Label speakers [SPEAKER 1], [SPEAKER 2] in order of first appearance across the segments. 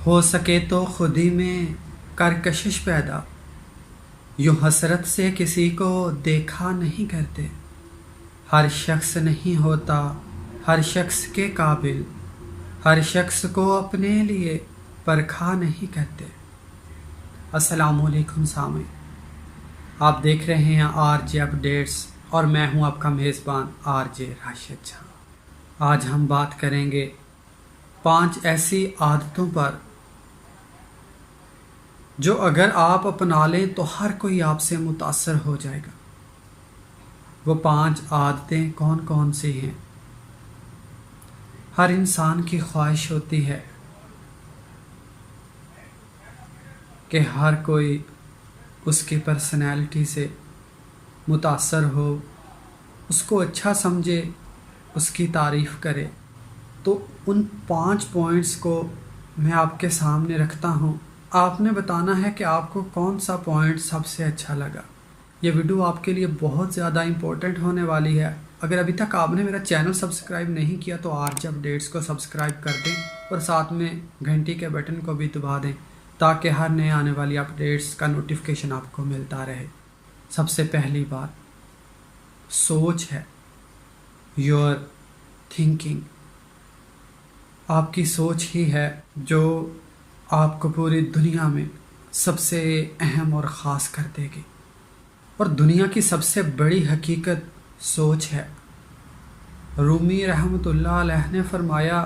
[SPEAKER 1] हो सके तो खुदी में कर कशिश पैदा, यूं हसरत से किसी को देखा नहीं करते। हर शख्स नहीं होता हर शख्स के काबिल, हर शख्स को अपने लिए परखा नहीं करते। अस्सलामुअलैकुम सामीन, आप देख रहे हैं आरजे अपडेट्स और मैं हूं आपका मेज़बान आरजे राशिद झा। आज हम बात करेंगे 5 ऐसी आदतों पर जो अगर आप अपना लें तो हर कोई आपसे मुतासर हो जाएगा। वो 5 आदतें कौन कौन सी हैं? हर इंसान की ख्वाहिश होती है कि हर कोई उसकी पर्सनैलिटी से मुतासर हो, उसको अच्छा समझे, उसकी तारीफ़ करे। तो उन 5 पॉइंट्स को मैं आपके सामने रखता हूँ। आपने बताना है कि आपको कौन सा पॉइंट सबसे अच्छा लगा। ये वीडियो आपके लिए बहुत ज़्यादा इम्पोर्टेंट होने वाली है। अगर अभी तक आपने मेरा चैनल सब्सक्राइब नहीं किया तो आरजे अपडेट्स को सब्सक्राइब कर दें और साथ में घंटी के बटन को भी दबा दें ताकि हर नए आने वाली अपडेट्स का नोटिफिकेशन आपको मिलता रहे। सबसे पहली बात सोच है, योर थिंकिंग। आपकी सोच ही है जो आपको पूरी दुनिया में सबसे अहम और ख़ास कर देगी। और दुनिया की सबसे बड़ी हकीकत सोच है। रूमी रहमतुल्लाह अलैह ने फरमाया,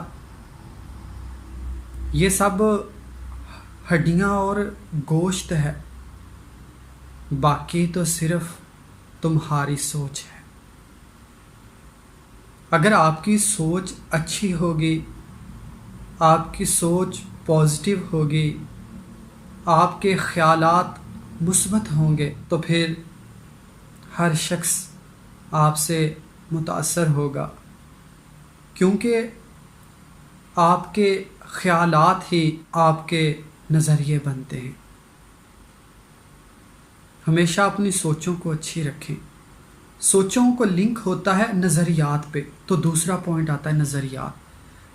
[SPEAKER 1] ये सब हड्डियाँ और गोश्त है, बाकी तो सिर्फ तुम्हारी सोच है। अगर आपकी सोच अच्छी होगी, आपकी सोच पॉजिटिव होगी, आपके ख़यालात मुस्बत होंगे तो फिर हर शख्स आपसे मुतासर होगा, क्योंकि आपके ख़यालात ही आपके नज़रिए बनते हैं। हमेशा अपनी सोचों को अच्छी रखें। सोचों को लिंक होता है नज़रियात पे, तो दूसरा पॉइंट आता है नज़रियात।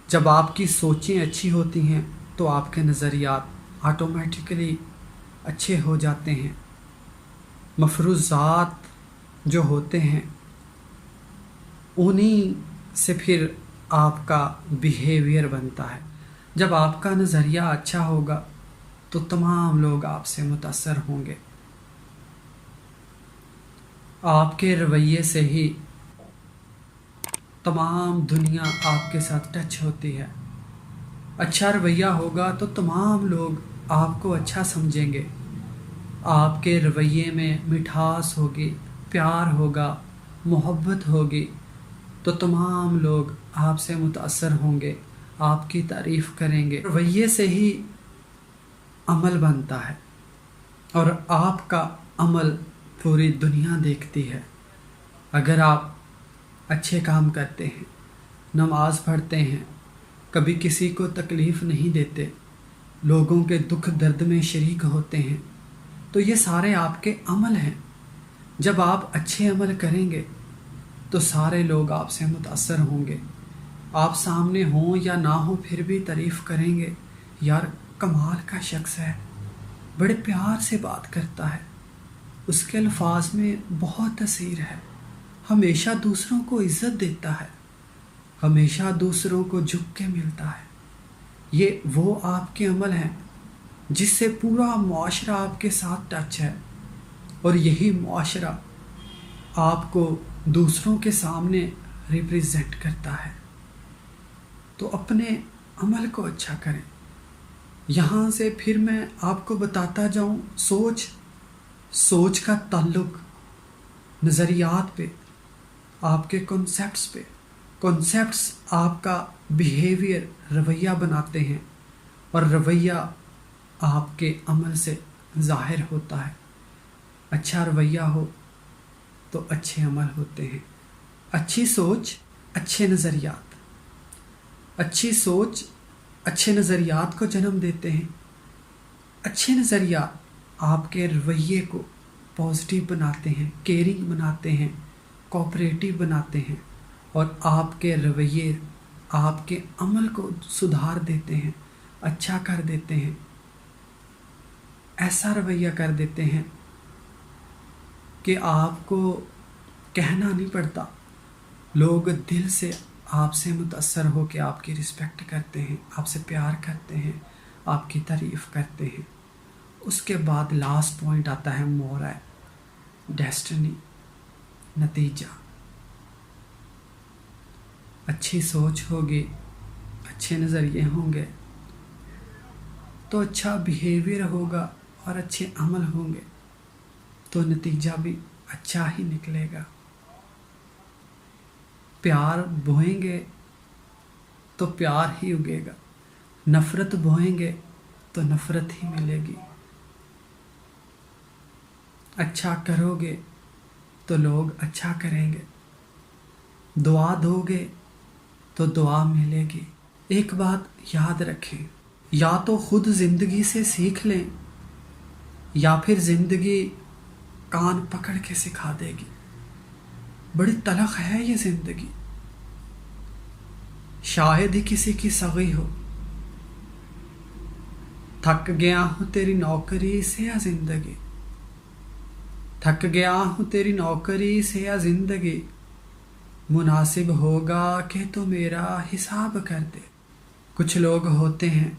[SPEAKER 1] जब आपकी सोचें अच्छी होती हैं तो आपके नज़रियात ऑटोमेटिकली अच्छे हो जाते हैं। मफरूज़ात जो होते हैं उन्हीं से फिर आपका बिहेवियर बनता है। जब आपका नज़रिया अच्छा होगा तो तमाम लोग आपसे मुतासर होंगे। आपके रवैये से ही तमाम दुनिया आपके साथ टच होती है। अच्छा रवैया होगा तो तमाम लोग आपको अच्छा समझेंगे। आपके रवैये में मिठास होगी, प्यार होगा, मोहब्बत होगी तो तमाम लोग आपसे मुतासर होंगे, आपकी तारीफ़ करेंगे। रवैये से ही अमल बनता है और आपका अमल पूरी दुनिया देखती है। अगर आप अच्छे काम करते हैं, नमाज पढ़ते हैं, कभी किसी को तकलीफ़ नहीं देते, लोगों के दुख दर्द में शरीक होते हैं, तो ये सारे आपके अमल हैं। जब आप अच्छे अमल करेंगे तो सारे लोग आपसे मुतासर होंगे। आप सामने हों या ना हो फिर भी तारीफ़ करेंगे, यार कमाल का शख्स है, बड़े प्यार से बात करता है, उसके अल्फाज में बहुत तसीर है, हमेशा दूसरों को इज़्ज़त देता है, हमेशा दूसरों को झुक के मिलता है। ये वो आपके अमल हैं जिससे पूरा मुआशरा आपके साथ टच है और यही मुआशरा आपको दूसरों के सामने रिप्रेजेंट करता है। तो अपने अमल को अच्छा करें। यहाँ से फिर मैं आपको बताता जाऊँ, सोच का ताल्लुक नज़रियात पे, आपके कॉन्सेप्ट्स पे। कॉन्सेप्ट्स आपका बिहेवियर, रवैया बनाते हैं और रवैया आपके अमल से ज़ाहिर होता है। अच्छा रवैया हो तो अच्छे अमल होते हैं। अच्छी सोच, अच्छे नज़रियात। अच्छी सोच अच्छे नज़रियात को जन्म देते हैं। अच्छे नज़रियात आपके रवैये को पॉजिटिव बनाते हैं, केयरिंग बनाते हैं, कोऑपरेटिव बनाते हैं और आपके रवैये आपके अमल को सुधार देते हैं اچھا کر دیتے ہیں، ایسا رویہ کر دیتے ہیں کہ آپ کو کہنا نہیں پڑتا، لوگ دل سے آپ سے متاثر ہو کے آپ کی رسپیکٹ کرتے ہیں، آپ سے پیار کرتے ہیں، آپ کی تعریف کرتے ہیں۔ اس کے بعد لاسٹ پوائنٹ آتا ہے مورا ڈیسٹنی، نتیجہ۔ اچھی سوچ ہوگی، اچھے نظریے ہوں گے تو اچھا بیہیویئر ہوگا، اور اچھے عمل ہوں گے تو نتیجہ بھی اچھا ہی نکلے گا۔ پیار بوئیں گے تو پیار ہی اگے گا، نفرت بوئیں گے تو نفرت ہی ملے گی۔ اچھا کرو گے تو لوگ اچھا کریں گے، دعا دو گے تو دعا ملے گی۔ ایک بات یاد رکھیں، یا تو خود زندگی سے سیکھ لیں یا پھر زندگی کان پکڑ کے سکھا دے گی۔ بڑی تلخ ہے یہ زندگی، شاید ہی کسی کی سگی ہو۔ تھک گیا ہوں تیری نوکری سے یا زندگی، تھک گیا ہوں تیری نوکری سے یا زندگی، مناسب ہوگا کہ تو میرا حساب کر دے۔ کچھ لوگ ہوتے ہیں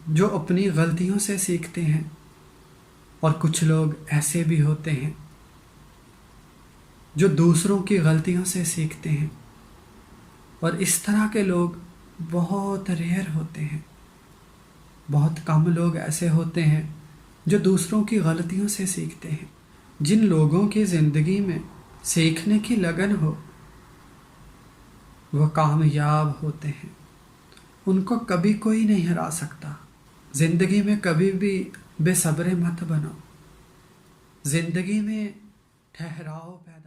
[SPEAKER 1] جو اپنی غلطیوں سے سیکھتے ہیں، اور کچھ لوگ ایسے بھی ہوتے ہیں جو دوسروں کی غلطیوں سے سیکھتے ہیں، اور اس طرح کے لوگ بہت ریئر ہوتے ہیں۔ بہت کم لوگ ایسے ہوتے ہیں جو دوسروں کی غلطیوں سے سیکھتے ہیں۔ جن لوگوں کی زندگی میں سیکھنے کی لگن ہو وہ کامیاب ہوتے ہیں، ان کو کبھی کوئی نہیں ہرا سکتا۔ زندگی میں کبھی بھی بے صبر مت بنو، زندگی میں ٹھہراؤ پیدا